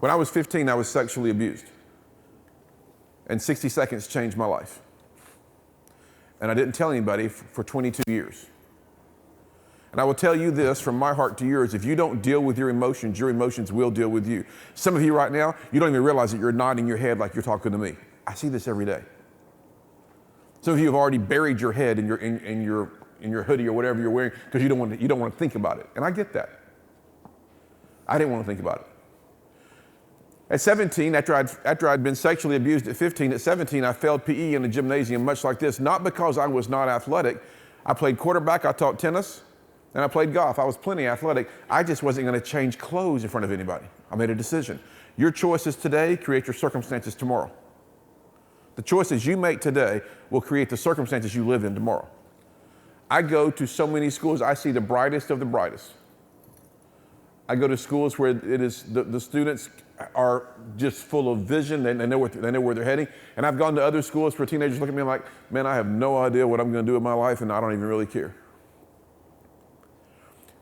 When I was 15, I was sexually abused. And 60 seconds changed my life. And I didn't tell anybody for 22 years. And I will tell you this from my heart to yours: if you don't deal with your emotions will deal with you. Some of you right now, you don't even realize that you're nodding your head like you're talking to me. I see this every day. Some of you have already buried your head in your hoodie or whatever you're wearing because you don't want to think about it. And I get that. I didn't want to think about it. At 17, after I'd been sexually abused at 15, at 17, I failed PE in the gymnasium much like this, not because I was not athletic. I played quarterback, I taught tennis, and I played golf. I was plenty athletic. I just wasn't going to change clothes in front of anybody. I made a decision. Your choices today create your circumstances tomorrow. The choices you make today will create the circumstances you live in tomorrow. I go to so many schools, I see the brightest of the brightest. I go to schools where it is the students are just full of vision. They know where they're heading. And I've gone to other schools where teenagers look at me like, man, I have no idea what I'm going to do with my life, and I don't even really care.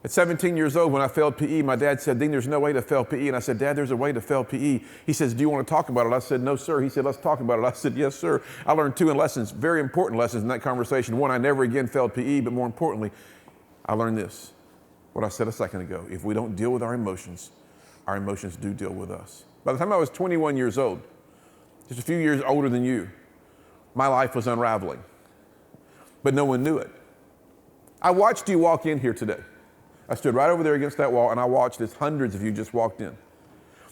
At 17 years old, when I failed PE, my dad said, Dean, there's no way to fail PE. And I said, Dad, there's a way to fail PE. He says, do you want to talk about it? I said, no, sir. He said, let's talk about it. I said, yes, sir. I learned two lessons, very important lessons in that conversation. One, I never again failed PE, but more importantly, I learned this, what I said a second ago. If we don't deal with our emotions do deal with us. By the time I was 21 years old, just a few years older than you, my life was unraveling, but no one knew it. I watched you walk in here today. I stood right over there against that wall, and I watched as hundreds of you just walked in.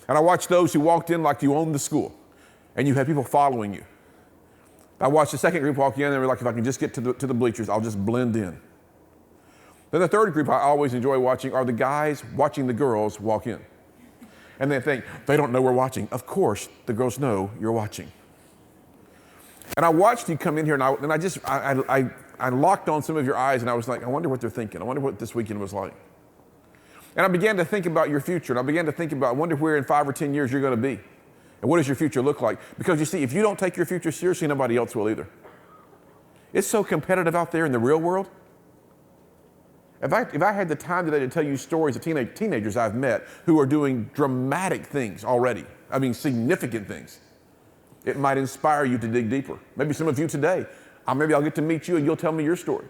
And I watched those who walked in like you owned the school, and you had people following you. I watched the second group walk in, and they were like, if I can just get to the bleachers, I'll just blend in. Then the third group I always enjoy watching are the guys watching the girls walk in. And they think, they don't know we're watching. Of course, the girls know you're watching. And I watched you come in here, and I locked on some of your eyes, and I was like, I wonder what they're thinking. I wonder what this weekend was like. And I began to think about your future, and I began to think about, I wonder where in 5 or 10 years you're going to be, and what does your future look like? Because you see, if you don't take your future seriously, nobody else will either. It's so competitive out there in the real world. If I had the time today to tell you stories of teenagers I've met who are doing dramatic things already, I mean significant things, it might inspire you to dig deeper. Maybe some of you today, maybe I'll get to meet you and you'll tell me your story.